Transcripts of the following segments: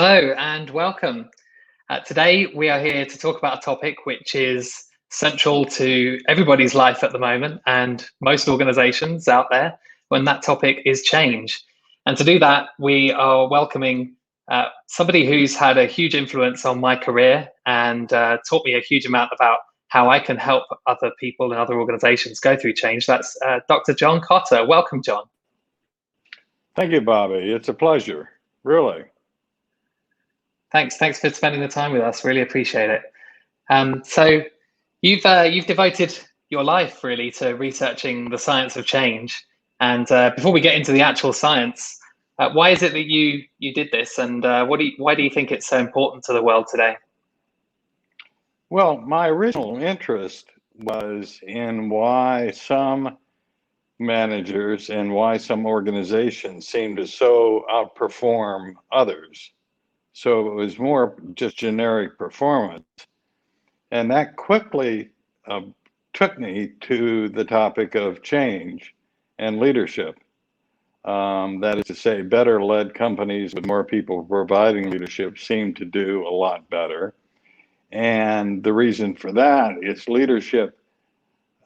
Hello and welcome. Today we are here to talk about a topic which is central to everybody's life at the moment and most organizations out there when that topic is change. And to do that, we are welcoming somebody who's had a huge influence on my career and taught me a huge amount about how I can help other people and other organizations go through change. That's Dr. John Kotter. Welcome, John. Thank you, Bobby. It's a pleasure, really. Thanks for spending the time with us. Really appreciate it. So you've devoted your life really to researching the science of change. And before we get into the actual science, why is it that you did this, and why do you think it's so important to the world today? Well, my original interest was in why some managers and why some organizations seem to so outperform others. So it was more just generic performance. And that quickly took me to the topic of change and leadership. That is to say, better led companies with more people providing leadership seem to do a lot better. And the reason for that is leadership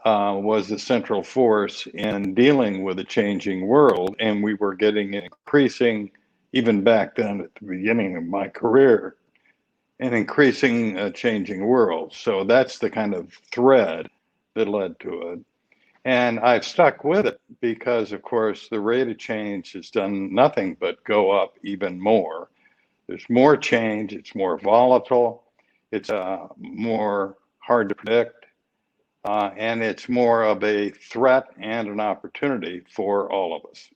was the central force in dealing with a changing world. And we were getting increasing, even back then at the beginning of my career, an increasing changing world. So that's the kind of thread that led to it. And I've stuck with it because, of course, the rate of change has done nothing but go up even more. There's more change, it's more volatile, it's more hard to predict, and it's more of a threat and an opportunity for all of us.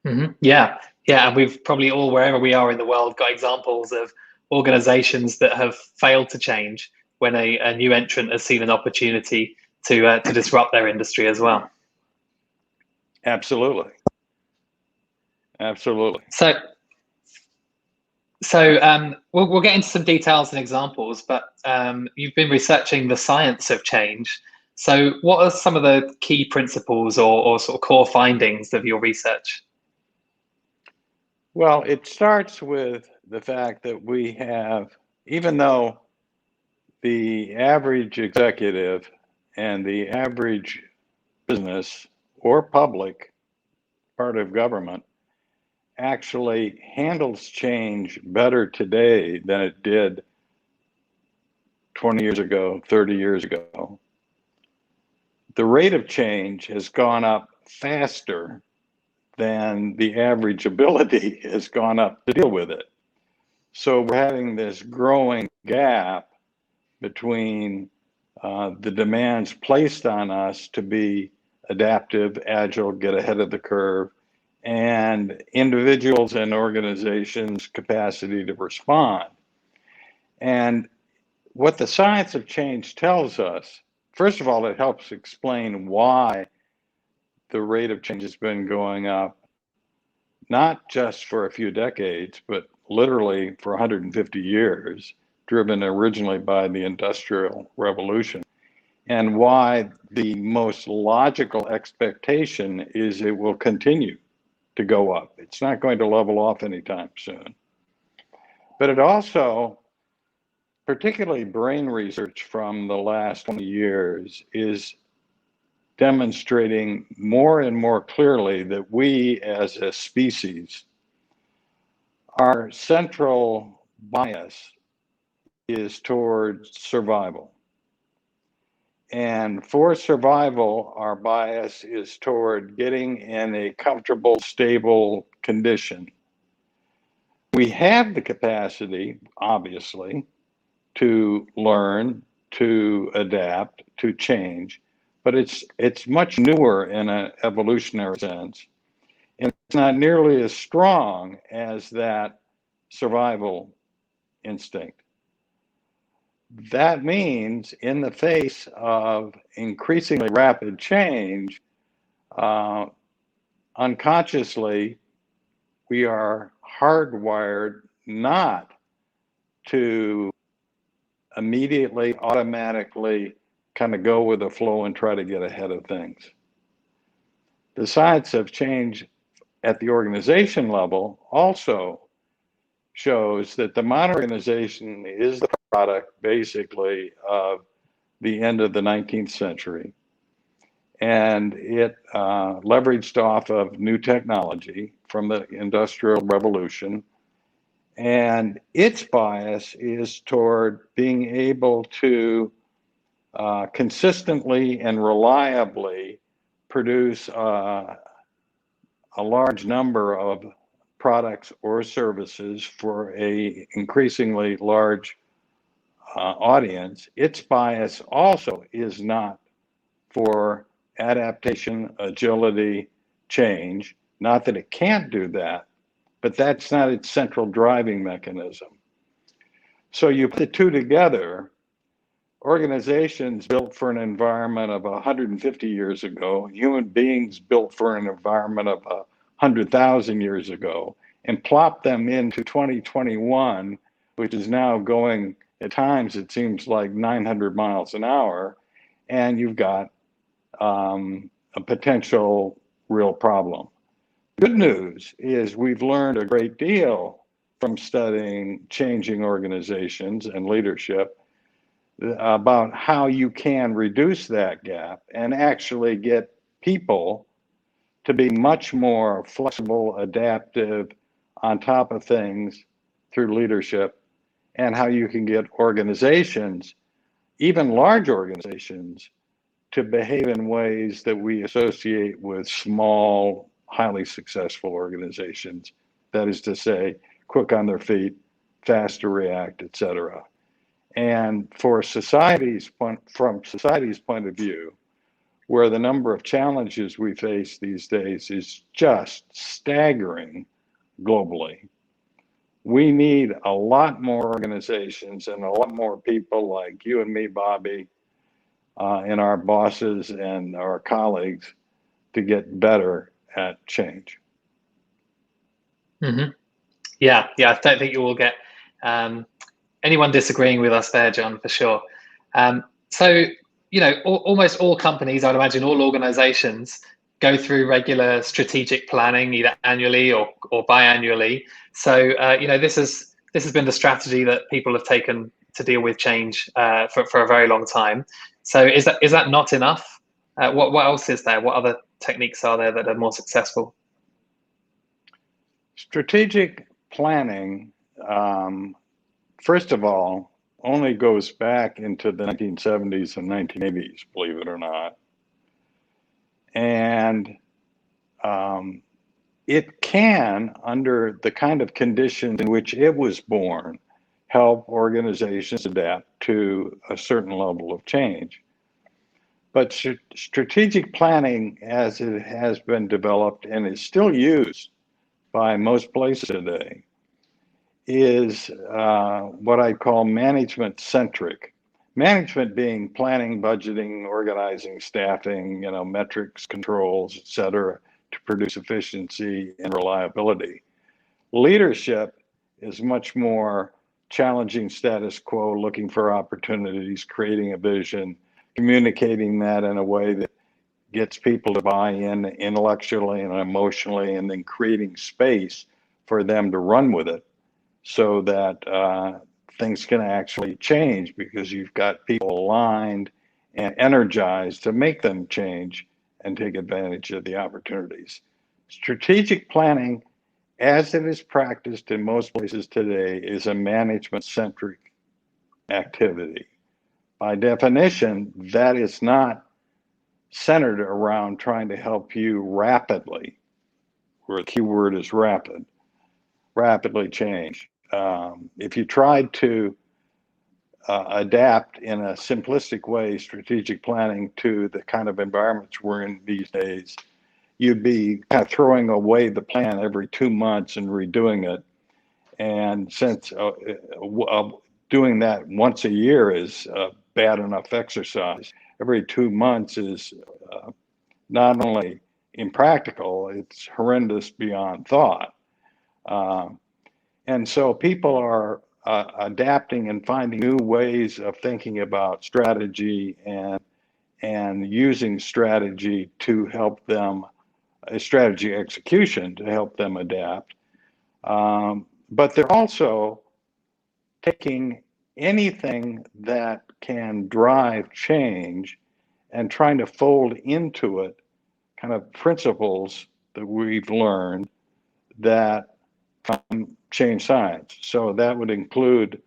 Mm-hmm. Yeah. And we've probably all, wherever we are in the world, got examples of organizations that have failed to change when a new entrant has seen an opportunity to disrupt their industry as well. Absolutely. So we'll get into some details and examples, but you've been researching the science of change. So what are some of the key principles or sort of core findings of your research? Well, it starts with the fact that we have, even though the average executive and the average business or public part of government actually handles change better today than it did 20 years ago, 30 years ago. The rate of change has gone up faster than the average ability has gone up to deal with it. So we're having this growing gap between the demands placed on us to be adaptive, agile, get ahead of the curve, and individuals and organizations' capacity to respond. And what the science of change tells us, first of all, it helps explain why the rate of change has been going up, not just for a few decades, but literally for 150 years, driven originally by the Industrial Revolution, and why the most logical expectation is it will continue to go up. It's not going to level off anytime soon. But it also, particularly brain research from the last 20 years, is demonstrating more and more clearly that we as a species, our central bias is toward survival. And for survival, our bias is toward getting in a comfortable, stable condition. We have the capacity, obviously, to learn, to adapt, to change, but it's much newer in an evolutionary sense. And it's not nearly as strong as that survival instinct. That means in the face of increasingly rapid change, unconsciously, we are hardwired not to immediately, automatically kind of go with the flow and try to get ahead of things. The science of change at the organization level also shows that the modern organization is the product basically of the end of the 19th century. And it leveraged off of new technology from the Industrial Revolution. And its bias is toward being able to consistently and reliably produce a large number of products or services for a increasingly large audience. Its bias also is not for adaptation, agility, change. Not that it can't do that, but that's not its central driving mechanism. So you put the two together, organizations built for an environment of 150 years ago, human beings built for an environment of 100,000 years ago, and plop them into 2021, which is now going, at times it seems like 900 miles an hour, and you've got a potential real problem. Good news is we've learned a great deal from studying changing organizations and leadership about how you can reduce that gap and actually get people to be much more flexible, adaptive, on top of things through leadership, and how you can get organizations, even large organizations, to behave in ways that we associate with small, highly successful organizations. That is to say, quick on their feet, fast to react, etc. And for from society's point of view, where the number of challenges we face these days is just staggering globally, we need a lot more organizations and a lot more people like you and me, Bobby, and our bosses and our colleagues to get better at change. Mm-hmm. Yeah, I don't think you will get anyone disagreeing with us there, John, for sure. So, almost all companies, I'd imagine all organizations, go through regular strategic planning, either annually or biannually. So, this has been the strategy that people have taken to deal with change for a very long time. So, is that not enough? What else is there? What other techniques are there that are more successful? Strategic planning, first of all, only goes back into the 1970s and 1980s, believe it or not. And it can, under the kind of conditions in which it was born, help organizations adapt to a certain level of change. But strategic planning, as it has been developed and is still used by most places today, is what I call management centric. Management being planning, budgeting, organizing, staffing, metrics, controls, et cetera, to produce efficiency and reliability. Leadership is much more challenging status quo, looking for opportunities, creating a vision, communicating that in a way that gets people to buy in intellectually and emotionally, and then creating space for them to run with it so that things can actually change because you've got people aligned and energized to make them change and take advantage of the opportunities. Strategic planning, as it is practiced in most places today, is a management-centric activity. By definition, that is not centered around trying to help you rapidly, where the key word is rapidly change. If you tried to adapt in a simplistic way strategic planning to the kind of environments we're in these days, you'd be kind of throwing away the plan every 2 months and redoing it. And since doing that once a year is bad enough exercise, every 2 months is not only impractical, it's horrendous beyond thought. And so people are adapting and finding new ways of thinking about strategy and using strategy to help them, strategy execution to help them adapt. but they're also taking anything that can drive change and trying to fold into it kind of principles that we've learned that from change science. So that would include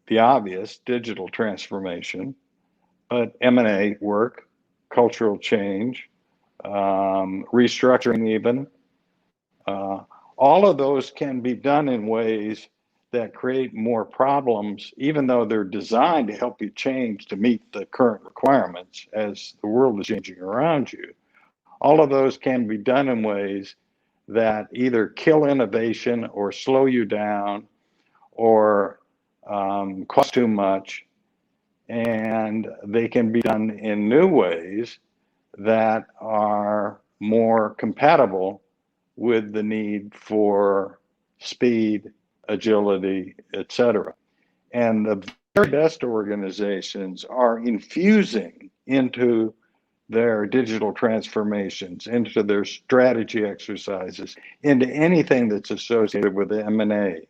the obvious digital transformation, but M&A work, cultural change, restructuring even. All of those can be done in ways that create more problems, even though they're designed to help you change to meet the current requirements as the world is changing around you. All of those can be done in ways that either kill innovation or slow you down or cost too much. And they can be done in new ways that are more compatible with the need for speed, agility, etc. And the very best organizations are infusing into their digital transformations, into their strategy exercises, into anything that's associated with the M&A,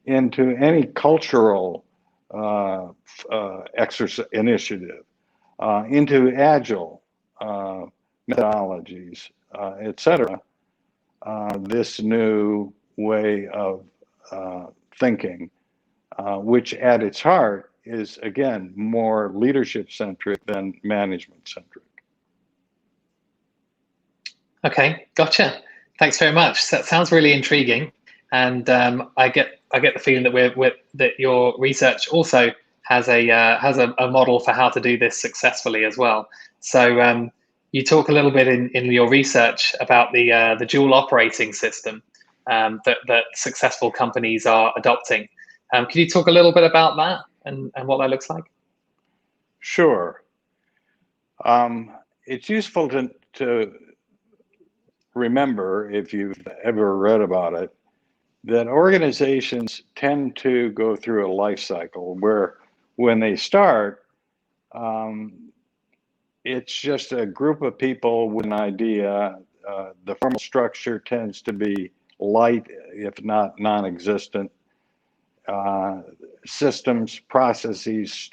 into any cultural initiative, into agile methodologies, etc. This new way of thinking, which at its heart is, again, more leadership centric than management centric. Okay, gotcha. Thanks very much. That sounds really intriguing, and I get the feeling that that your research also has a model for how to do this successfully as well. So you talk a little bit in your research about the dual operating system that successful companies are adopting. Can you talk a little bit about that and what that looks like? Sure. It's useful to remember, if you've ever read about it, that organizations tend to go through a life cycle where when they start, it's just a group of people with an idea. The formal structure tends to be light, if not non-existent. Systems, processes,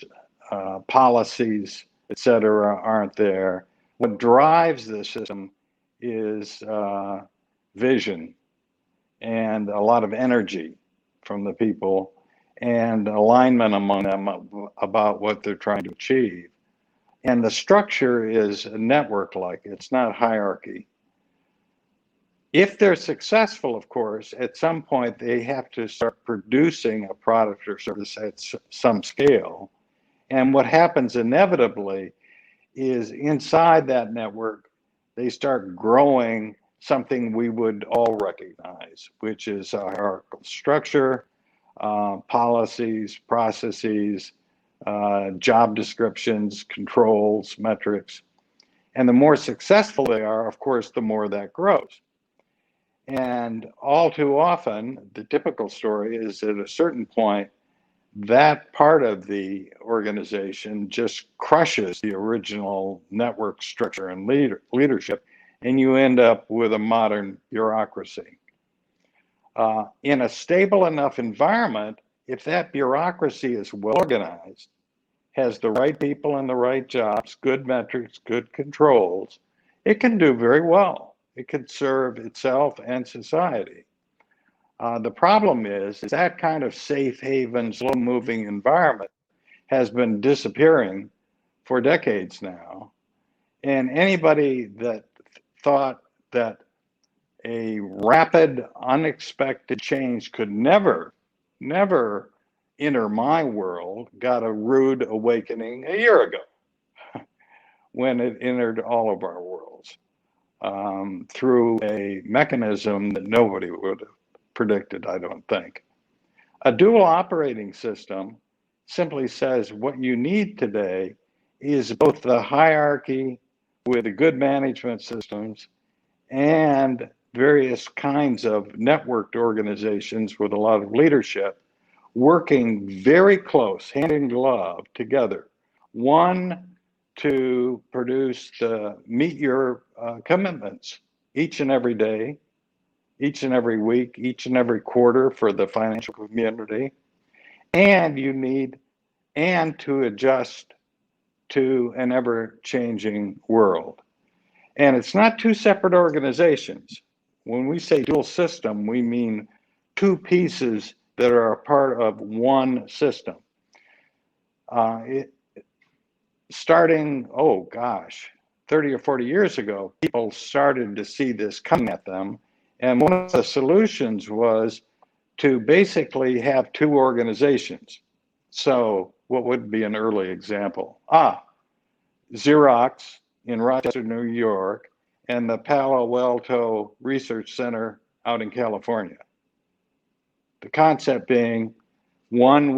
policies, etc., aren't there. What drives the system is vision and a lot of energy from the people and alignment among them about what they're trying to achieve. And the structure is network-like, it's not hierarchy. If they're successful, of course, at some point they have to start producing a product or service at some scale. And what happens inevitably is inside that network, they start growing something we would all recognize, which is a hierarchical structure, policies, processes, job descriptions, controls, metrics. And the more successful they are, of course, the more that grows. And all too often, the typical story is at a certain point, that part of the organization just crushes the original network structure and leadership, and you end up with a modern bureaucracy. In a stable enough environment, if that bureaucracy is well organized, has the right people in the right jobs, good metrics, good controls, it can do very well. It can serve itself and society. The problem is that kind of safe haven, slow moving environment has been disappearing for decades now. And anybody that thought that a rapid, unexpected change could never enter my world got a rude awakening a year ago when it entered all of our worlds through a mechanism that nobody would have predicted, I don't think. A dual operating system simply says what you need today is both the hierarchy with the good management systems and various kinds of networked organizations with a lot of leadership working very close, hand in glove together. One, to produce meet your commitments each and every day, each and every week, each and every quarter for the financial community. And you need and to adjust to an ever-changing world. And it's not two separate organizations. When we say dual system, we mean two pieces that are a part of one system. Starting, 30 or 40 years ago, people started to see this coming at them. And one of the solutions was to basically have two organizations. So what would be an early example? Xerox in Rochester, New York, and the Palo Alto Research Center out in California. The concept being one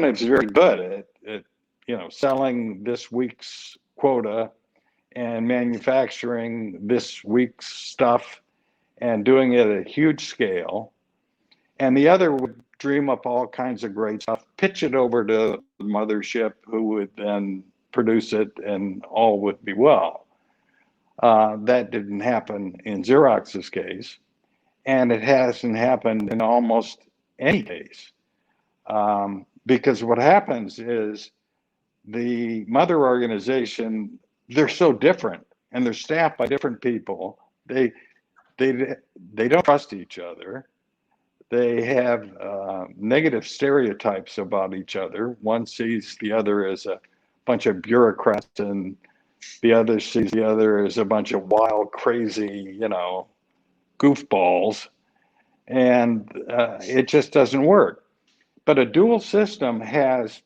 is very good at selling this week's quota and manufacturing this week's stuff and doing it at a huge scale. And the other would dream up all kinds of great stuff, pitch it over to the mothership, who would then produce it, and all would be well. That didn't happen in Xerox's case, and it hasn't happened in almost any case. Because what happens is the mother organization, they're so different, and they're staffed by different people. They don't trust each other. They have negative stereotypes about each other. One sees the other as a bunch of bureaucrats, and the other sees the other as a bunch of wild, crazy, goofballs. And it just doesn't work. But a dual system has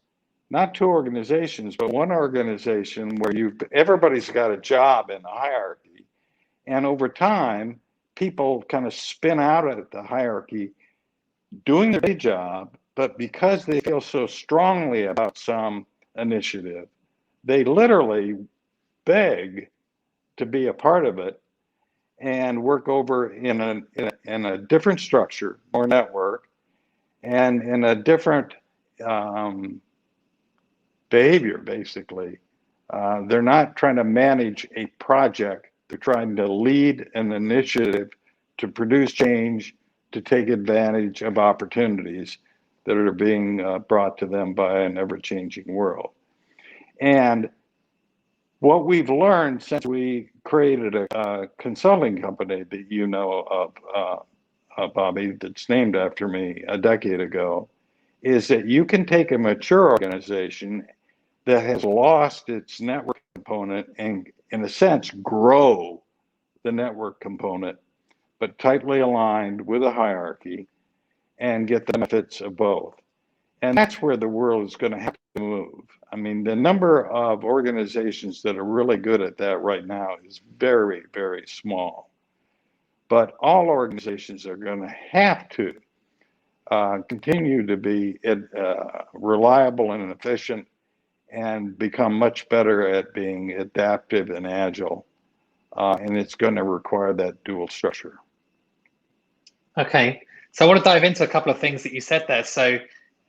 not two organizations, but one organization where everybody's got a job in the hierarchy. And over time, people kind of spin out of the hierarchy doing their day job, but because they feel so strongly about some initiative, they literally beg to be a part of it and work over in a different structure or network and in a different behavior, basically. They're not trying to manage a project. They're trying to lead an initiative to produce change, to take advantage of opportunities that are being brought to them by an ever-changing world. And what we've learned since we created a consulting company that you know of, Bobby, that's named after me a decade ago, is that you can take a mature organization that has lost its network component and, in a sense, grow the network component, but tightly aligned with a hierarchy, and get the benefits of both. And that's where the world is going to have to move. I mean, the number of organizations that are really good at that right now is very, very small. But all organizations are going to have to continue to be reliable and efficient and become much better at being adaptive and agile. And it's going to require that dual structure. Okay, so I want to dive into a couple of things that you said there. So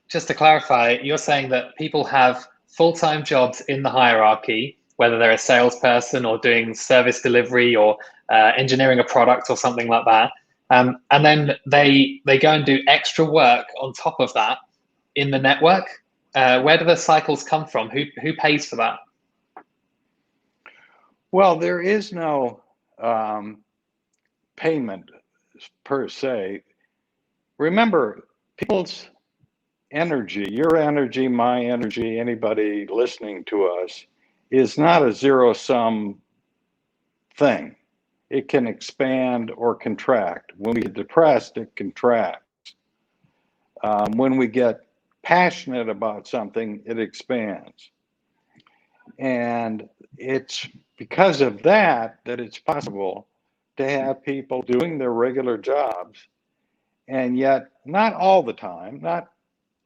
just to clarify, you're saying that people have full-time jobs in the hierarchy, whether they're a salesperson or doing service delivery or engineering a product or something like that. And then they go and do extra work on top of that in the network. Where do the cycles come from? Who pays for that? Well, there is no payment per se. Remember, people's energy, your energy, my energy, anybody listening to us, is not a zero-sum thing. It can expand or contract. When we get depressed, it contracts. When we get passionate about something, it expands. And it's because of that it's possible to have people doing their regular jobs, and yet not all the time, not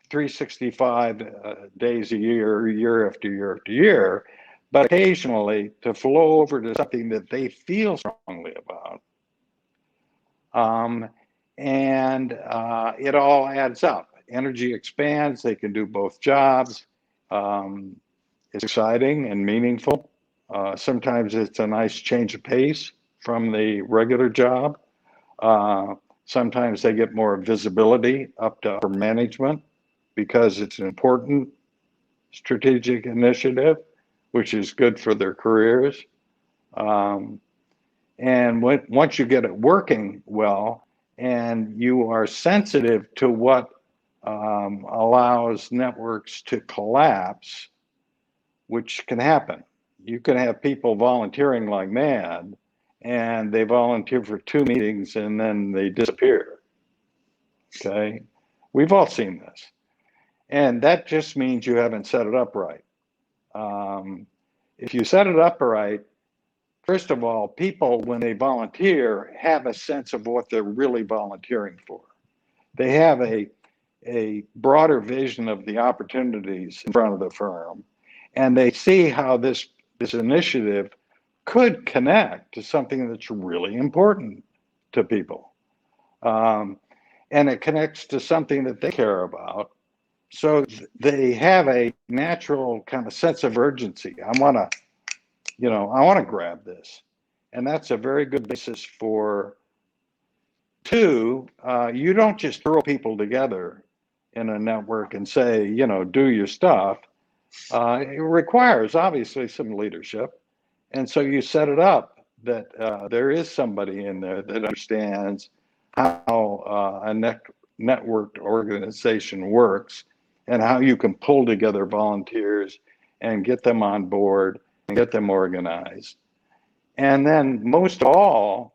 365 days a year, year after year after year, but occasionally to flow over to something that they feel strongly about. And it all adds up. Energy expands, they can do both jobs. It's exciting and meaningful. Sometimes it's a nice change of pace from the regular job. Sometimes they get more visibility up to upper management because it's an important strategic initiative, which is good for their careers. And once you get it working well and you are sensitive to what allows networks to collapse, which can happen. You can have people volunteering like mad, and they volunteer for 2 meetings and then they disappear. Okay? We've all seen this. And that just means you haven't set it up right. If you set it up right, first of all, people, when they volunteer, have a sense of what they're really volunteering for. They have a broader vision of the opportunities in front of the firm, and they see how this initiative could connect to something that's really important to people. And it connects to something that they care about. So they have a natural kind of sense of urgency. I want to grab this. And that's a very good basis for. Two, you don't just throw people together in a network and say, do your stuff. It requires obviously some leadership. And so you set it up that there is somebody in there that understands how a networked organization works and how you can pull together volunteers and get them on board and get them organized. And then most of all,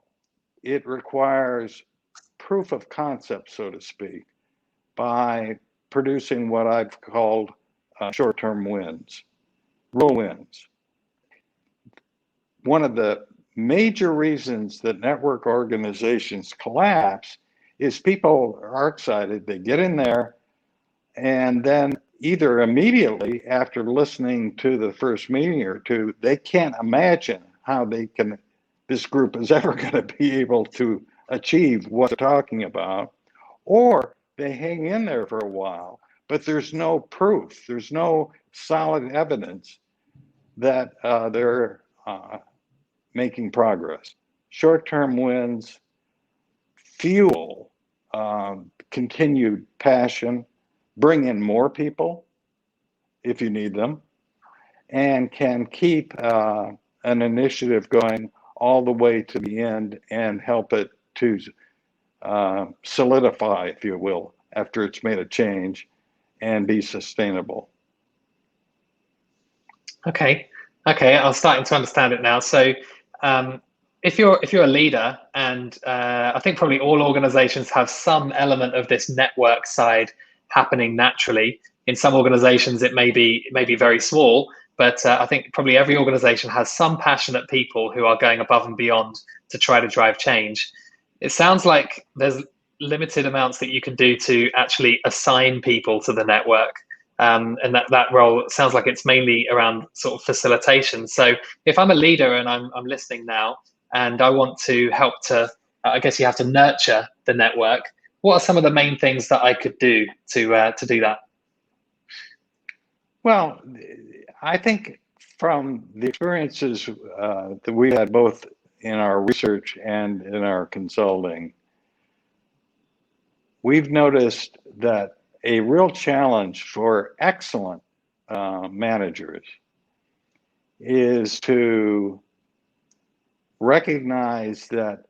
it requires proof of concept, so to speak, by producing what I've called short-term wins, real wins. One of the major reasons that network organizations collapse is people are excited, they get in there, and then either immediately after listening to the first meeting or two, they can't imagine how this group is ever going to be able to achieve what they're talking about, or they hang in there for a while, but there's no proof, there's no solid evidence that they're making progress. Short-term wins fuel continued passion, bring in more people if you need them, and can keep an initiative going all the way to the end and help it to solidify, if you will, after it's made a change and be sustainable. Okay, I'm starting to understand it now. So, if you're a leader, and I think probably all organizations have some element of this network side happening naturally. In some organizations, it may be very small, but I think probably every organization has some passionate people who are going above and beyond to try to drive change. It sounds like there's limited amounts that you can do to actually assign people to the network. And that role sounds like it's mainly around sort of facilitation. So if I'm a leader and I'm listening now and I want to help to, I guess you have to nurture the network. What are some of the main things that I could do to do that? Well, I think from the experiences that we had both in our research and in our consulting, we've noticed that a real challenge for excellent managers is to recognize that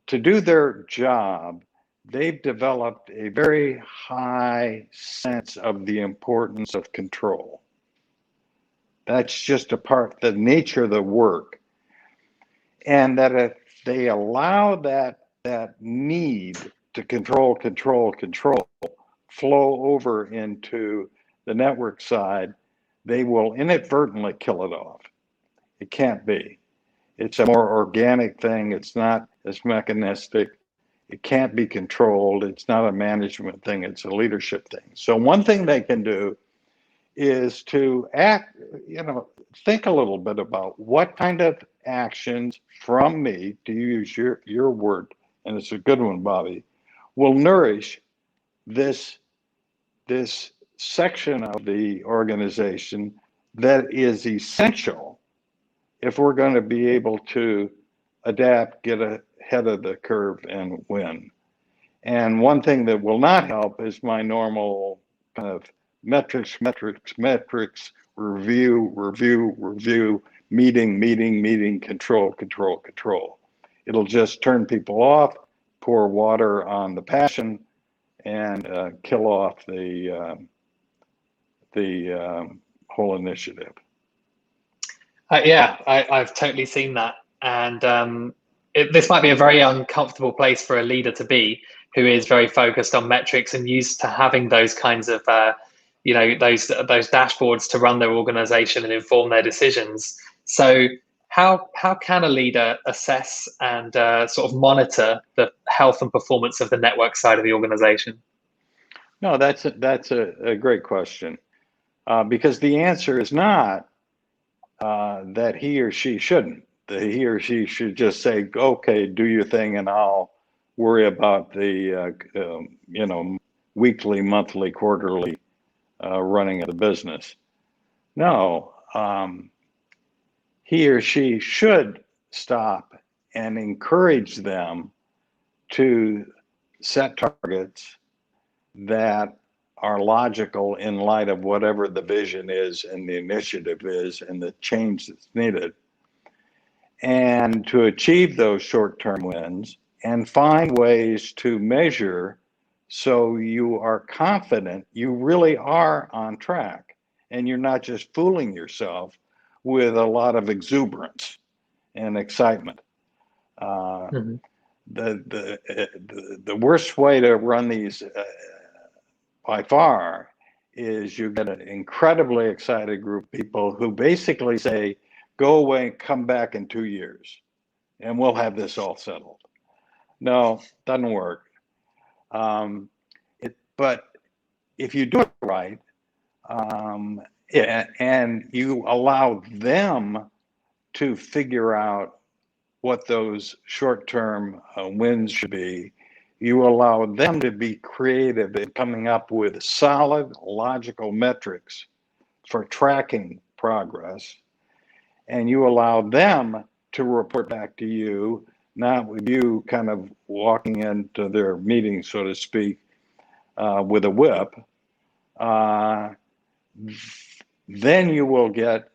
to do their job, they've developed a very high sense of the importance of control. That's just the nature of the work. And that if they allow that need to control flow over into the network side, they will inadvertently kill it off. It can't be. It's a more organic thing. It's not as mechanistic. It can't be controlled. It's not a management thing. It's a leadership thing. So one thing they can do is to think a little bit about what kind of actions from me, to use your word, and it's a good one, Bobby, will nourish this section of the organization that is essential if we're going to be able to adapt, get ahead of the curve and win. And one thing that will not help is my normal kind of metrics, review, meeting, control. It'll just turn people off, pour water on the passion, and kill off the whole initiative. Yeah, I've totally seen that. And this might be a very uncomfortable place for a leader to be, who is very focused on metrics and used to having those kinds of, those dashboards to run their organization and inform their decisions. So how can a leader assess and sort of monitor the health and performance of the network side of the organization? No, that's a great question, because the answer is not that he or she shouldn't. That he or she should just say, okay, do your thing and I'll worry about the weekly, monthly, quarterly running of the business. No, he or she should stop and encourage them to set targets that are logical in light of whatever the vision is and the initiative is and the change that's needed. And to achieve those short-term wins and find ways to measure so you are confident you really are on track and you're not just fooling yourself with a lot of exuberance and excitement. Mm-hmm. The worst way to run these by far is you get an incredibly excited group of people who basically say, go away and come back in 2 years and we'll have this all settled. No, doesn't work. But if you do it right, and you allow them to figure out what those short-term wins should be, you allow them to be creative in coming up with solid, logical metrics for tracking progress, and you allow them to report back to you, not with you kind of walking into their meeting, so to speak, with a whip. Then you will get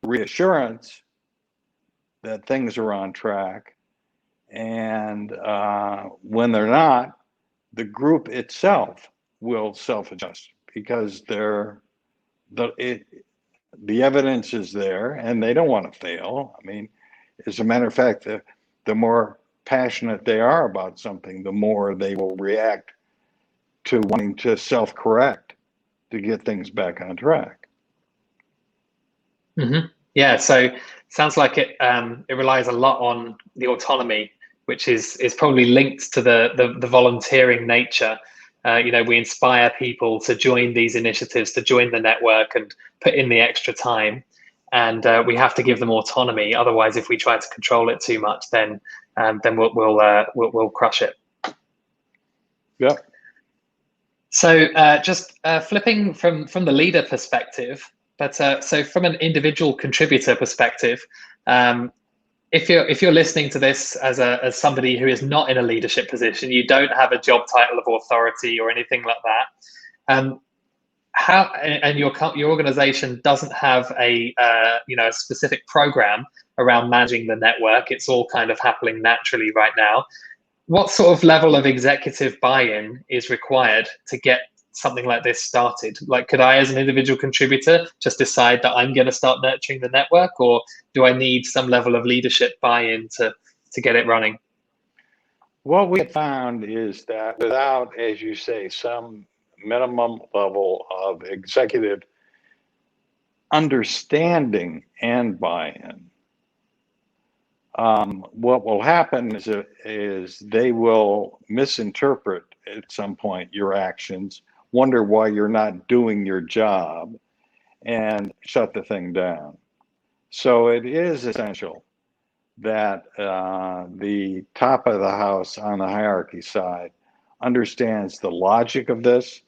reassurance that things are on track. And when they're not, the group itself will self-adjust because the evidence is there and they don't want to fail. I mean, as a matter of fact, the more passionate they are about something, the more they will react to wanting to self-correct to get things back on track. Mm-hmm. Yeah, so sounds like it relies a lot on the autonomy, which is probably linked to the volunteering nature. We inspire people to join these initiatives, to join the network and put in the extra time. And we have to give them autonomy. Otherwise, if we try to control it too much, then we'll crush it. Yeah. So just flipping from the leader perspective, but so from an individual contributor perspective, if you're listening to this as somebody who is not in a leadership position, you don't have a job title of authority or anything like that, and your organization doesn't have a specific program around managing the network, it's all kind of happening naturally right now. What sort of level of executive buy-in is required to get something like this started? Like, could I, as an individual contributor, just decide that I'm going to start nurturing the network, or do I need some level of leadership buy-in to get it running? What we found is that without, as you say, some minimum level of executive understanding and buy-in, what will happen is they will misinterpret at some point your actions, wonder why you're not doing your job, and shut the thing down. So it is essential that the top of the house on the hierarchy side understands the logic of this,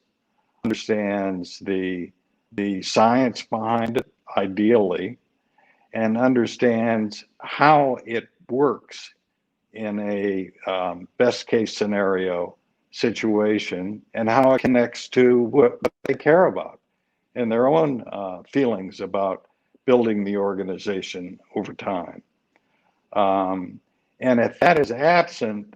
understands the science behind it, ideally, and understands how it works in a best case scenario situation, and how it connects to what they care about and their own feelings about building the organization over time. And if that is absent,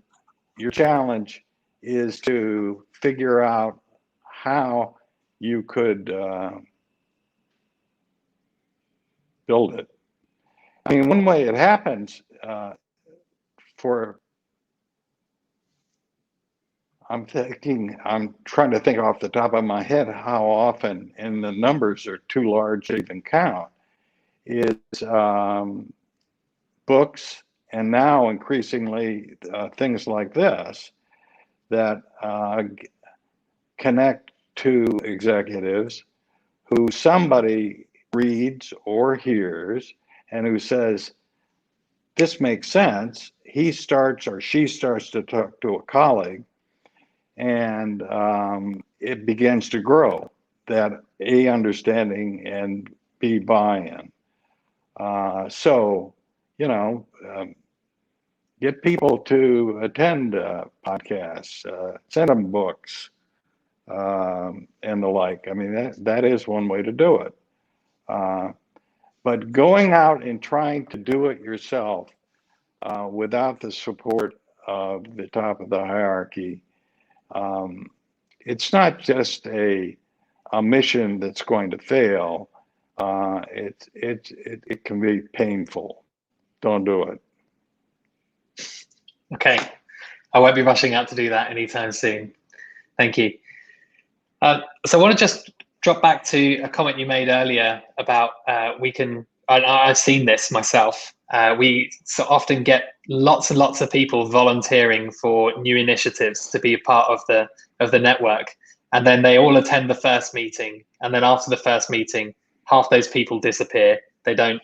your challenge is to figure out how you could build it. I mean, one way it happens I'm trying to think off the top of my head how often, and the numbers are too large to even count, is books, and now increasingly things like this that connect to executives who somebody reads or hears and who says, this makes sense. He starts or she starts to talk to a colleague, and it begins to grow, that A, understanding, and B, buy-in. So, you know, get people to attend podcasts, send them books, and the like. I mean, that is one way to do it. But going out and trying to do it yourself without the support of the top of the hierarchy, it's not just a mission that's going to fail. It can be painful. Don't do it. Okay, I won't be rushing out to do that anytime soon. Thank you. So I want to just drop back to a comment you made earlier about I've seen this myself. We so often get lots and lots of people volunteering for new initiatives to be a part of the network, and then they all attend the first meeting, and then after the first meeting, half those people disappear. They don't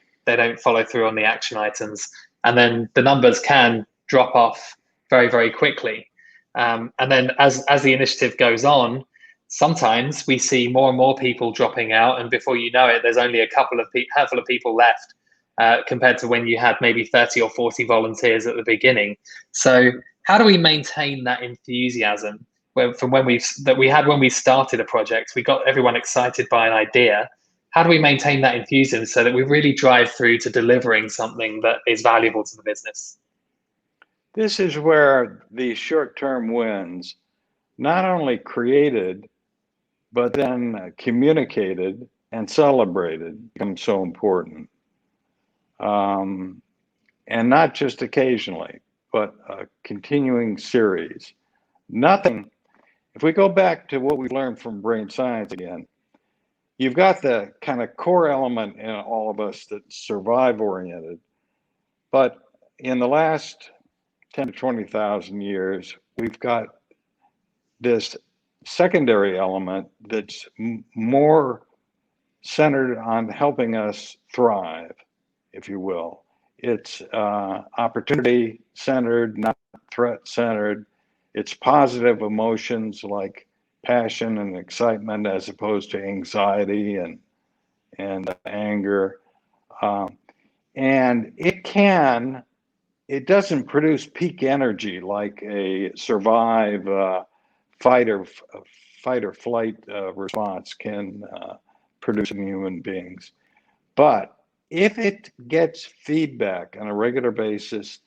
follow through on the action items, and then the numbers can drop off very, very quickly. And then as the initiative goes on, sometimes we see more and more people dropping out, and before you know it, there's only a handful of people left, compared to when you had maybe 30 or 40 volunteers at the beginning. So how do we maintain that enthusiasm when we started a project? We got everyone excited by an idea. How do we maintain that enthusiasm so that we really drive through to delivering something that is valuable to the business? This is where the short-term wins, not only created, but then communicated and celebrated, become so important. And not just occasionally, but a continuing series. Nothing, if we go back to what we learned from brain science again, you've got the kind of core element in all of us that's survive-oriented, but in the last 10 to 20,000 years, we've got this secondary element that's more centered on helping us thrive, if you will. It's opportunity centered, not threat centered. It's positive emotions like passion and excitement as opposed to anxiety and anger. And it doesn't produce peak energy like a survive fight or flight response can produce in human beings. But if it gets feedback on a regular basis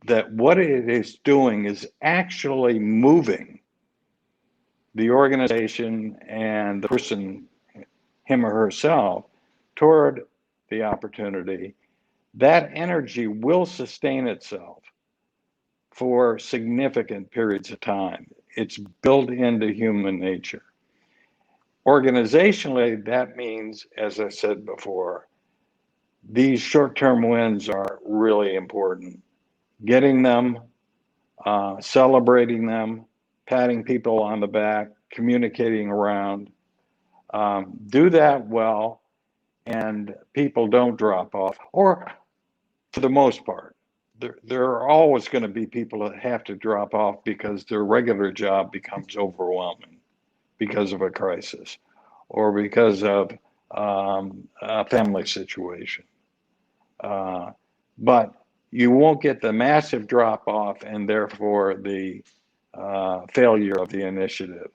that what it is doing is actually moving the organization and the person, him or herself, toward the opportunity, that energy will sustain itself for significant periods of time. It's built into human nature. Organizationally, that means, as I said before, these short-term wins are really important. Getting them, celebrating them, patting people on the back, communicating around. Do that well, and people don't drop off, or for the most part. There are always going to be people that have to drop off because their regular job becomes overwhelming because of a crisis or because of a family situation. But you won't get the massive drop off and therefore the failure of the initiative.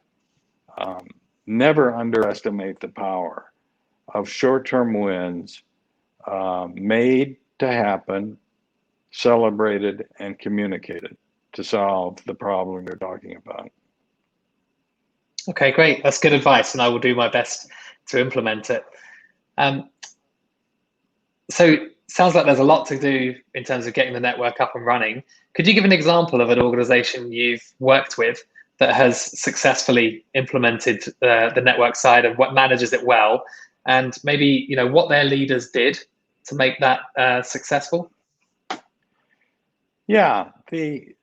Um, Never underestimate the power of short-term wins made to happen, celebrated, and communicated to solve the problem you're talking about. Okay, great. That's good advice, and I will do my best to implement it. Um, so sounds like there's a lot to do in terms of getting the network up and running. Could you give an example of an organization you've worked with that has successfully implemented the network side and what manages it well, and maybe what their leaders did to make that successful? Yeah, the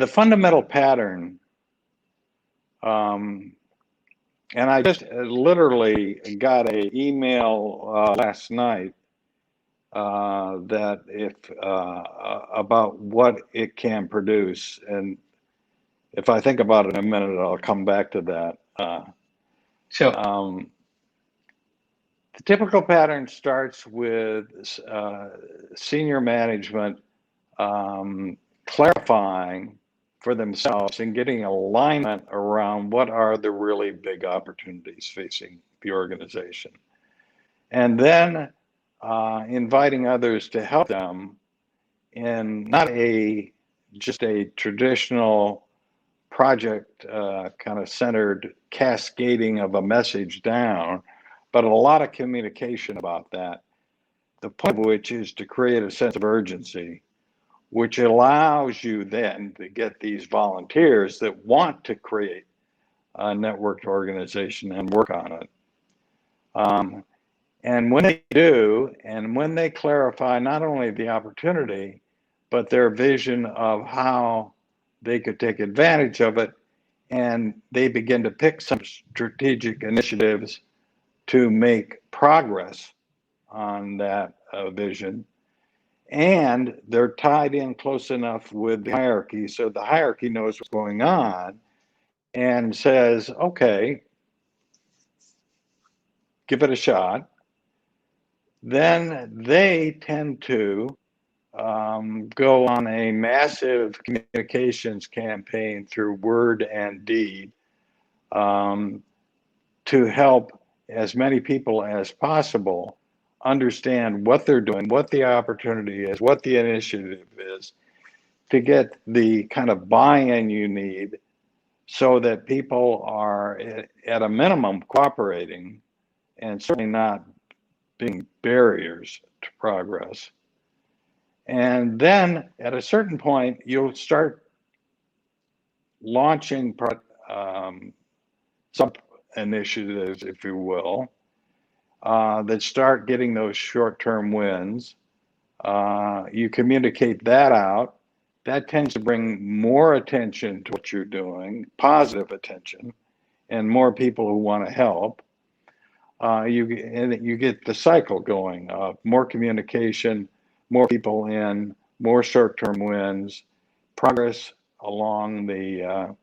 fundamental pattern, and I just literally got an email last night that if about what it can produce, and if I think about it in a minute, I'll come back to that. Sure. The typical pattern starts with senior management clarifying for themselves and getting alignment around what are the really big opportunities facing the organization. And then inviting others to help them in not just a traditional project kind of centered cascading of a message down, but a lot of communication about that. The point of which is to create a sense of urgency, which allows you then to get these volunteers that want to create a networked organization and work on it. And when they do, and when they clarify not only the opportunity, but their vision of how they could take advantage of it, and they begin to pick some strategic initiatives to make progress on that vision, and they're tied in close enough with the hierarchy so the hierarchy knows what's going on and says, okay, give it a shot. Then they tend to go on a massive communications campaign through word and deed to help as many people as possible understand what they're doing, what the opportunity is, what the initiative is, to get the kind of buy-in you need so that people are at a minimum cooperating and certainly not being barriers to progress. And then at a certain point, you'll start launching sub initiatives, if you will, that start getting those short-term wins. You communicate that out. That tends to bring more attention to what you're doing, positive attention, and more people who want to help. You get the cycle going of more communication, more people in, more short-term wins, progress along the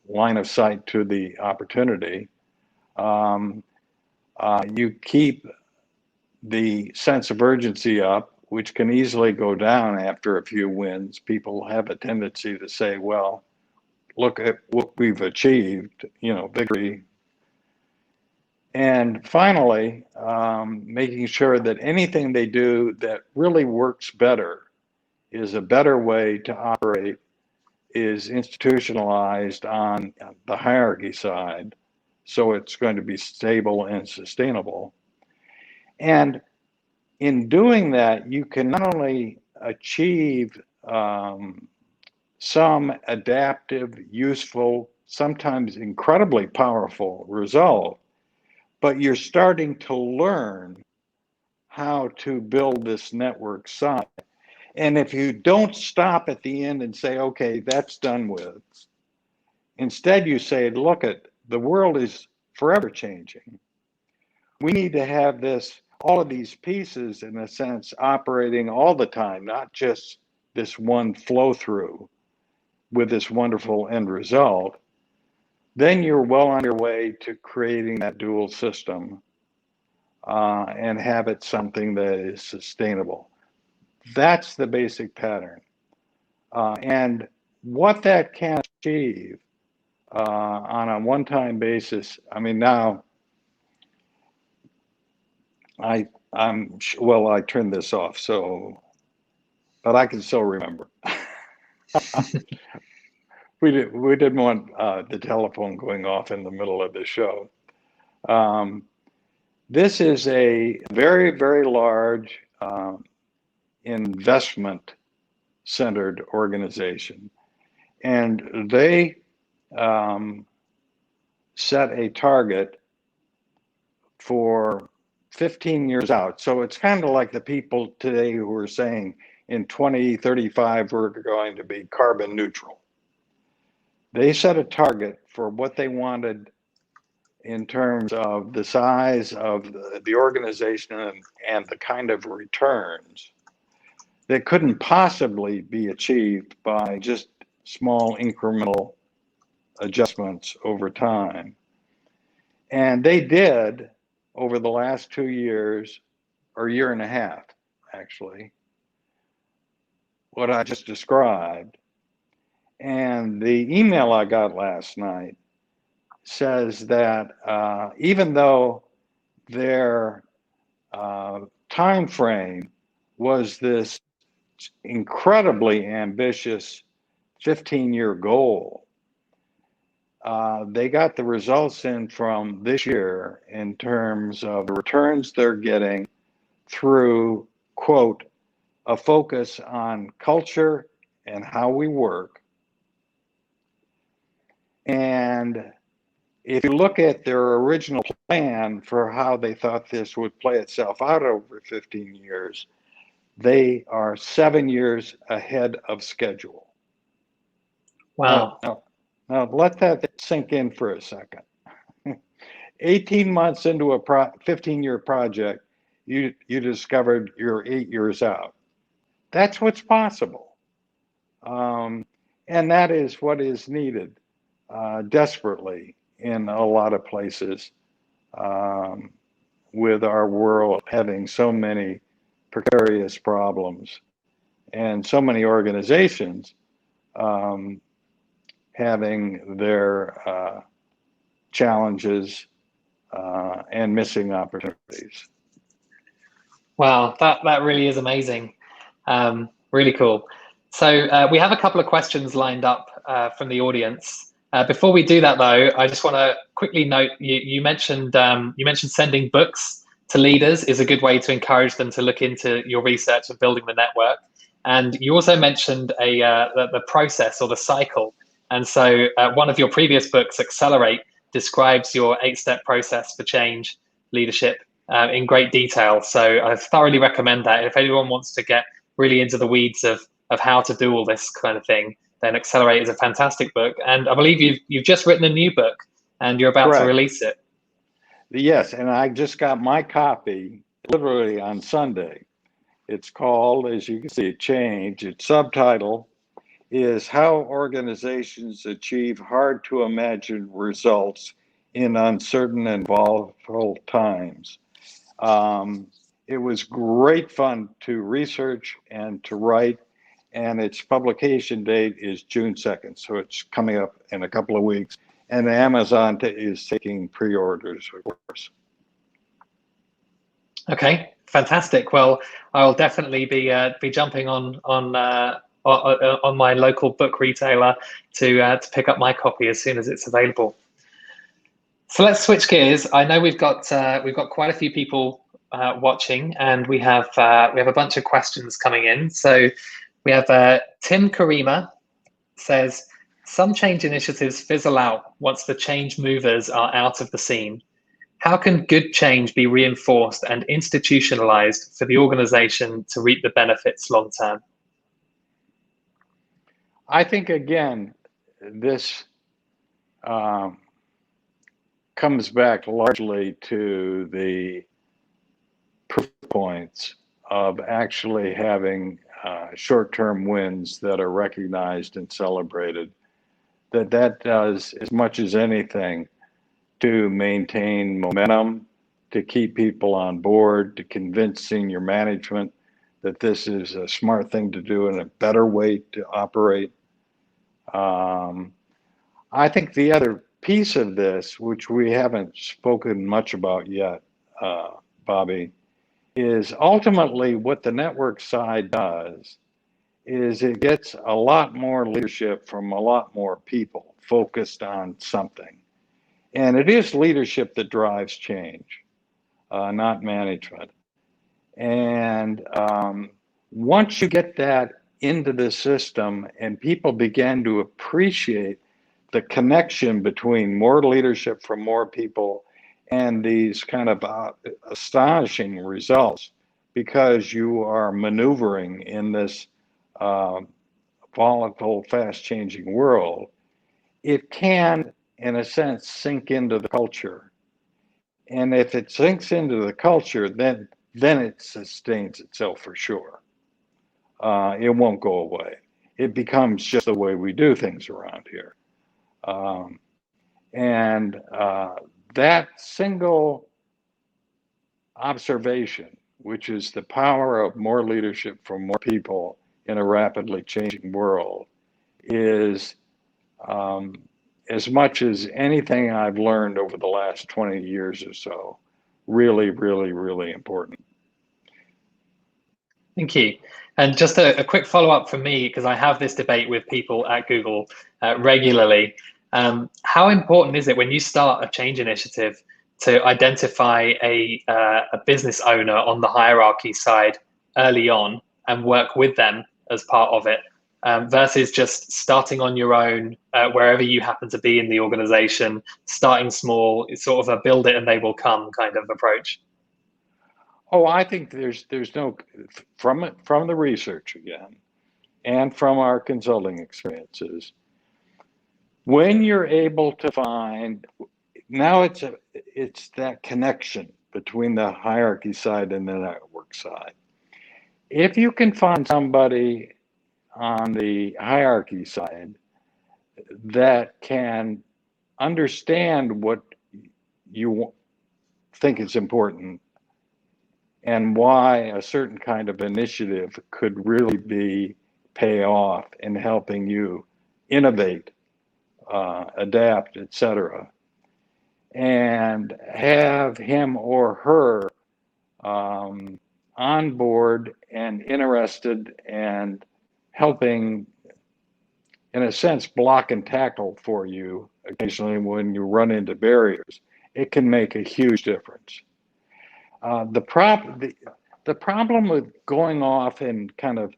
line of sight to the opportunity. You keep the sense of urgency up, which can easily go down after a few wins. People have a tendency to say, well, look at what we've achieved, victory. And finally, making sure that anything they do that really works better is a better way to operate is institutionalized on the hierarchy side. So it's going to be stable and sustainable. And in doing that, you can not only achieve some adaptive, useful, sometimes incredibly powerful result, but you're starting to learn how to build this network side. And if you don't stop at the end and say, okay, that's done with, instead you say, look, the world is forever changing. We need to have all of these pieces, in a sense, operating all the time, not just this one flow through with this wonderful end result. Then you're well on your way to creating that dual system and have it something that is sustainable. That's the basic pattern. And what that can achieve on a one-time basis, I mean, now well, I turned this off, so, but I can still remember. We didn't want the telephone going off in the middle of the show. This is a very, very large investment-centered organization, and they set a target for 15 years out. So it's kind of like the people today who are saying in 2035 we're going to be carbon neutral. They set a target for what they wanted in terms of the size of the organization and the kind of returns that couldn't possibly be achieved by just small incremental adjustments over time. And they did over the last 2 years, or year and a half, actually, what I just described. And the email I got last night says that even though their time frame was this incredibly ambitious 15-year goal, they got the results in from this year in terms of the returns they're getting through, quote, a focus on culture and how we work. And if you look at their original plan for how they thought this would play itself out over 15 years, they are 7 years ahead of schedule. Wow. Now let that sink in for a second. 18 months into a 15-year project, you discovered you're 8 years out. That's what's possible. And that is what is needed desperately in a lot of places with our world having so many precarious problems and so many organizations having their challenges and missing opportunities. Wow, that really is amazing. Really cool. So we have a couple of questions lined up from the audience. Before we do that, though, I just want to quickly note you mentioned sending books to leaders is a good way to encourage them to look into your research of building the network. And you also mentioned the process or the cycle. And so one of your previous books, Accelerate, describes your 8-step process for change leadership in great detail. So I thoroughly recommend that. If anyone wants to get really into the weeds of how to do all this kind of thing, then Accelerate is a fantastic book. And I believe you've just written a new book and you're about to release it. Yes, and I just got my copy literally on Sunday. It's called, as you can see, Change. Its subtitle is How Organizations Achieve Hard to Imagine Results in Uncertain and Volatile Times. It was great fun to research and to write, and its publication date is June 2nd, so it's coming up in a couple of weeks. And Amazon is taking pre-orders, of course. Okay, fantastic. Well, I'll definitely be jumping on my local book retailer to pick up my copy as soon as it's available. So let's switch gears. I know we've got quite a few people watching, and we have a bunch of questions coming in. So we have Tim Karima says, some change initiatives fizzle out once the change movers are out of the scene. How can good change be reinforced and institutionalized for the organization to reap the benefits long term? I think, again, this comes back largely to the proof points of actually having short-term wins that are recognized and celebrated. That does as much as anything to maintain momentum to keep people on board, to convince senior management that this is a smart thing to do and a better way to operate. I think the other piece of this, which we haven't spoken much about yet, Bobby, is ultimately what the network side does is it gets a lot more leadership from a lot more people focused on something. And it is leadership that drives change, not management. And once you get that into the system and people begin to appreciate the connection between more leadership from more people and these kind of astonishing results, because you are maneuvering in this volatile, fast-changing world, it can, in a sense, sink into the culture. And if it sinks into the culture, then it sustains itself for sure. It won't go away. It becomes just the way we do things around here. And that single observation, which is the power of more leadership from more people in a rapidly changing world, is as much as anything I've learned over the last 20 years or so, really, really, really important. Thank you. And just a quick follow-up from me, because I have this debate with people at Google regularly. How important is it when you start a change initiative to identify a business owner on the hierarchy side early on and work with them as part of it, versus just starting on your own wherever you happen to be in the organization, starting small, it's sort of a build it and they will come kind of approach? Oh, I think there's no, from the research again, and from our consulting experiences, when you're able to find, now it's that connection between the hierarchy side and the network side. If you can find somebody on the hierarchy side that can understand what you think is important and why a certain kind of initiative could really pay off in helping you innovate, adapt, etc., and have him or her on board and interested and helping, in a sense, block and tackle for you occasionally when you run into barriers, it can make a huge difference. The problem with going off and kind of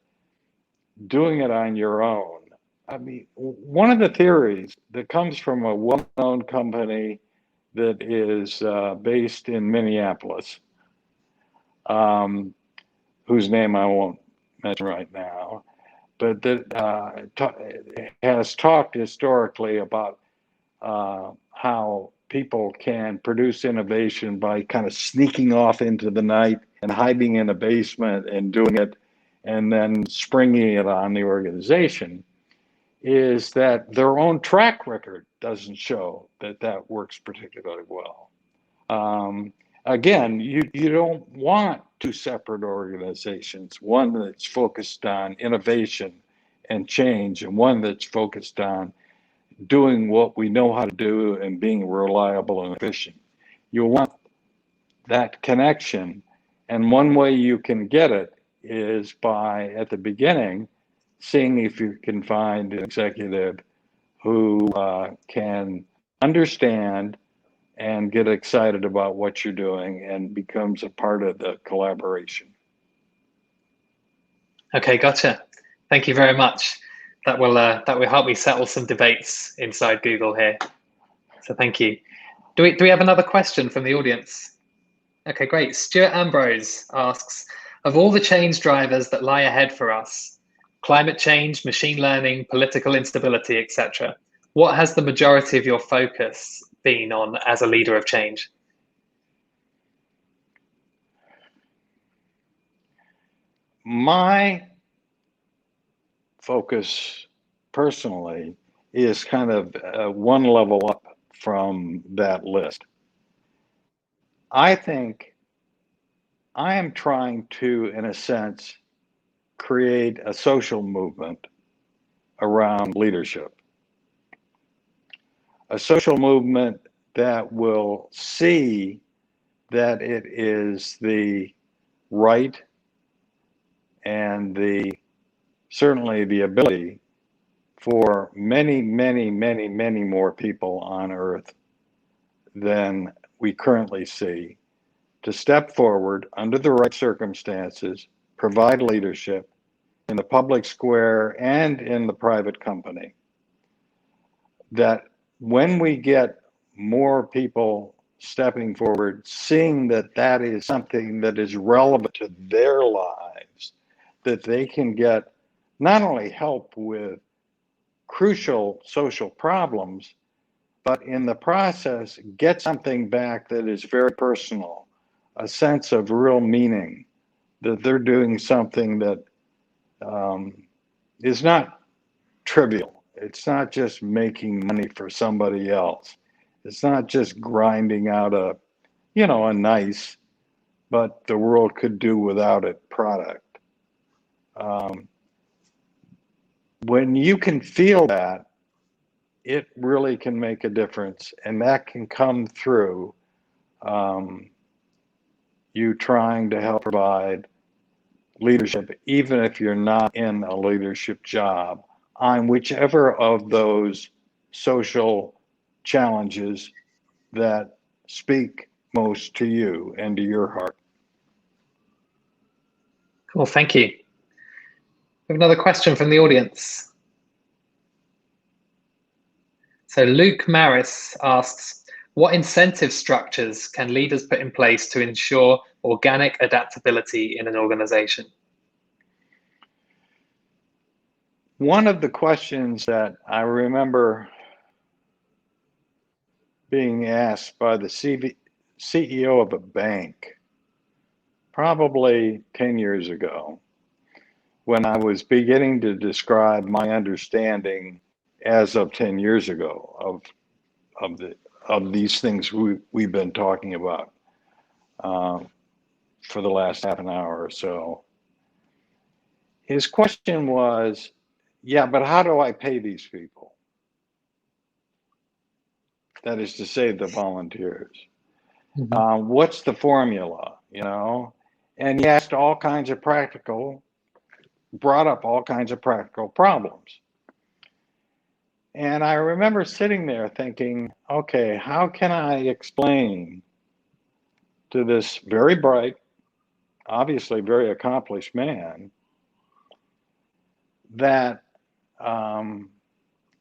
doing it on your own, I mean, one of the theories that comes from a well-known company that is based in Minneapolis, whose name I won't mention right now, but that has talked historically about how people can produce innovation by kind of sneaking off into the night and hiding in a basement and doing it and then springing it on the organization, is that their own track record doesn't show that that works particularly well. Again, you don't want two separate organizations, one that's focused on innovation and change and one that's focused on doing what we know how to do and being reliable and efficient. You want that connection, and one way you can get it is by, at the beginning, seeing if you can find an executive who can understand and get excited about what you're doing and becomes a part of the collaboration. Okay, gotcha. Thank you very much. That will help me settle some debates inside Google here. So thank you. Do we have another question from the audience? Okay, great. Stuart Ambrose asks, of all the change drivers that lie ahead for us, climate change, machine learning, political instability, etc., what has the majority of your focus been on as a leader of change? My focus personally is kind of one level up from that list. I think I am trying to, in a sense, create a social movement around leadership, a social movement that will see that it is the right and the certainly the ability for many, many, many, many more people on earth than we currently see to step forward under the right circumstances, provide leadership in the public square and in the private company. That when we get more people stepping forward, seeing that that is something that is relevant to their lives, that they can get not only help with crucial social problems, but in the process, get something back that is very personal, a sense of real meaning, that they're doing something that is not trivial. It's not just making money for somebody else. It's not just grinding out a nice, but the world could do without it product. Um, when you can feel that, it really can make a difference, and that can come through um, you trying to help provide leadership, even if you're not in a leadership job, on whichever of those social challenges that speak most to you and to your heart. Cool, thank you. We have another question from the audience. So Luke Maris asks, what incentive structures can leaders put in place to ensure organic adaptability in an organization? One of the questions that I remember being asked by the CEO of a bank probably 10 years ago, when I was beginning to describe my understanding as of 10 years ago of these things we've been talking about for the last half an hour or so. His question was, yeah, but how do I pay these people? That is to say, the volunteers. What's the formula, And he asked all kinds of brought up all kinds of practical problems. And I remember sitting there thinking, okay, how can I explain to this very bright, obviously very accomplished man that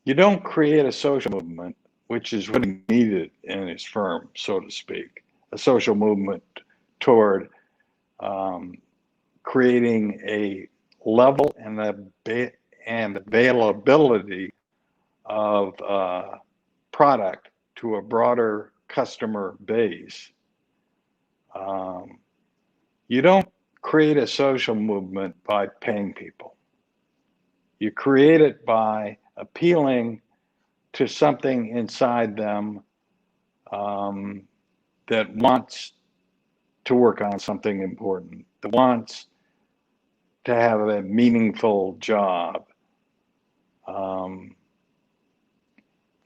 you don't create a social movement, which is what he needed in his firm, so to speak, a social movement toward creating a level and availability of product to a broader customer base. You don't create a social movement by paying people. You create it by appealing to something inside them that wants to work on something important, that wants to have a meaningful job.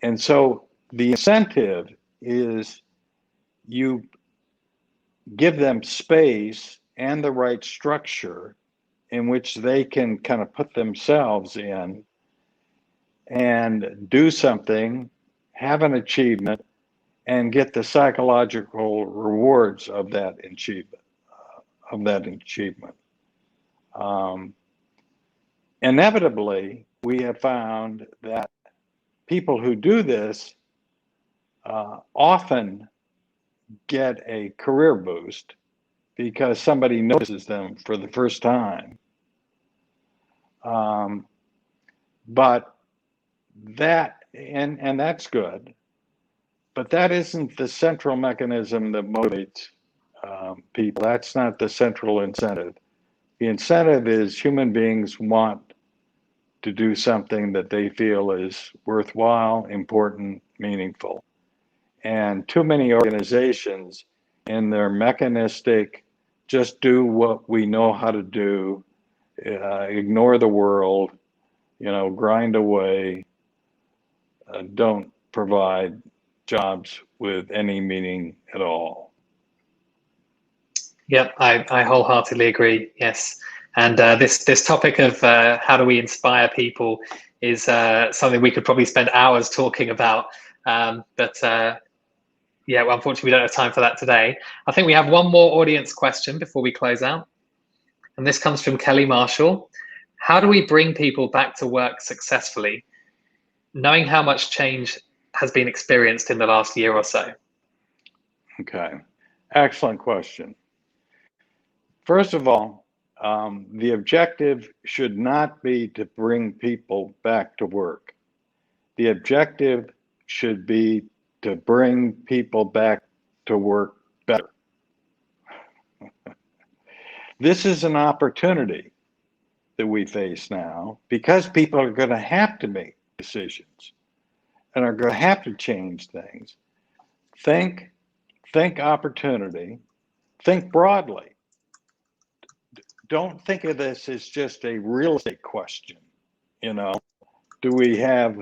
And so the incentive is you give them space and the right structure in which they can kind of put themselves in and do something, have an achievement, and get the psychological rewards of that achievement. Inevitably, we have found that people who do this often get a career boost because somebody notices them for the first time. But that's good, but that isn't the central mechanism that motivates people. That's not the central incentive. The incentive is human beings want to do something that they feel is worthwhile, important, meaningful. And too many organizations in their mechanistic, just do what we know how to do, ignore the world, grind away, don't provide jobs with any meaning at all. Yep, I wholeheartedly agree. Yes, and this topic of how do we inspire people is something we could probably spend hours talking about. Yeah, well, unfortunately, we don't have time for that today. I think we have one more audience question before we close out, and this comes from Kelly Marshall. How do we bring people back to work successfully, knowing how much change has been experienced in the last year or so? Okay, excellent question. First of all, the objective should not be to bring people back to work. The objective should be to bring people back to work better. This is an opportunity that we face now because people are going to have to make decisions and are going to have to change things. Think opportunity, think broadly. Don't think of this as just a real estate question. Do we have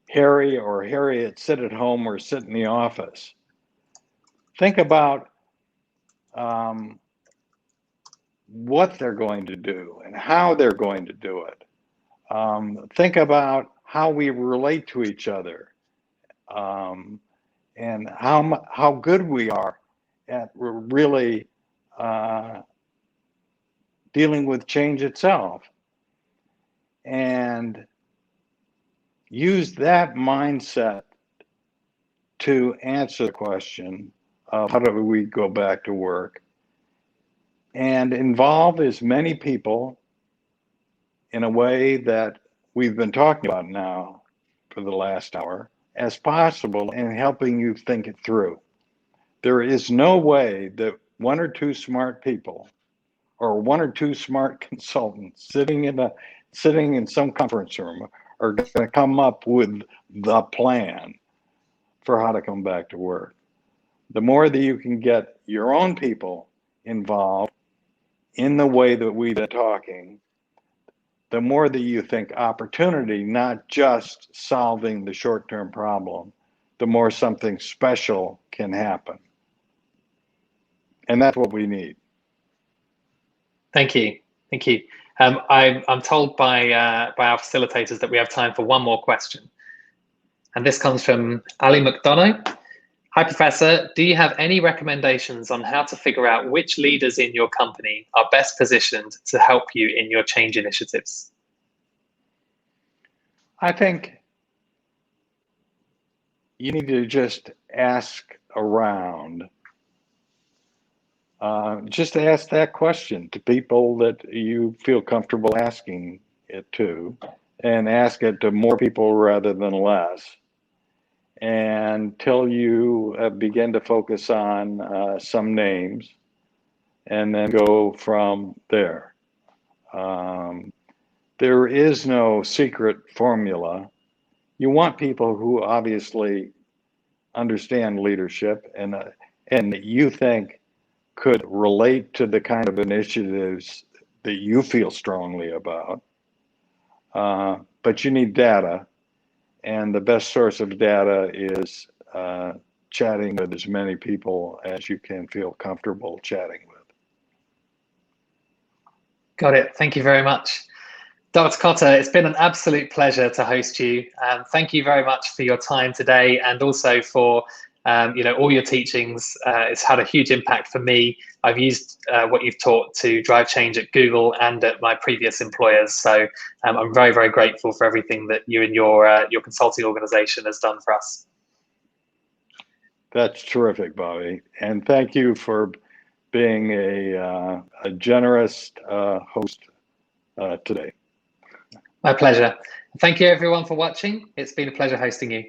Harry or Harriet sit at home or sit in the office? Think about what they're going to do and how they're going to do it. Think about how we relate to each other, and how good we are at really dealing with change itself, and use that mindset to answer the question of how do we go back to work, and involve as many people in a way that we've been talking about now for the last hour as possible in helping you think it through. There is no way that one or two smart people or one or two smart consultants sitting in some conference room are going to come up with the plan for how to come back to work. The more that you can get your own people involved in the way that we've been talking, the more that you think opportunity, not just solving the short-term problem, the more something special can happen. And that's what we need. Thank you. Thank you. I'm told by our facilitators that we have time for one more question. And this comes from Ali McDonough. Hi, Professor. Do you have any recommendations on how to figure out which leaders in your company are best positioned to help you in your change initiatives? I think you need to just ask around. Just ask that question to people that you feel comfortable asking it to, and ask it to more people rather than less, until you begin to focus on some names, and then go from there. There is no secret formula. You want people who obviously understand leadership and you think could relate to the kind of initiatives that you feel strongly about. But you need data, and the best source of data is chatting with as many people as you can feel comfortable chatting with. Got it. Thank you very much. Dr. Kotter, it's been an absolute pleasure to host you. Thank you very much for your time today, and also for all your teachings. It's had a huge impact for me. I've used what you've taught to drive change at Google and at my previous employers. So I'm very, very grateful for everything that you and your consulting organization has done for us. That's terrific, Bobby. And thank you for being a generous host today. My pleasure. Thank you everyone for watching. It's been a pleasure hosting you.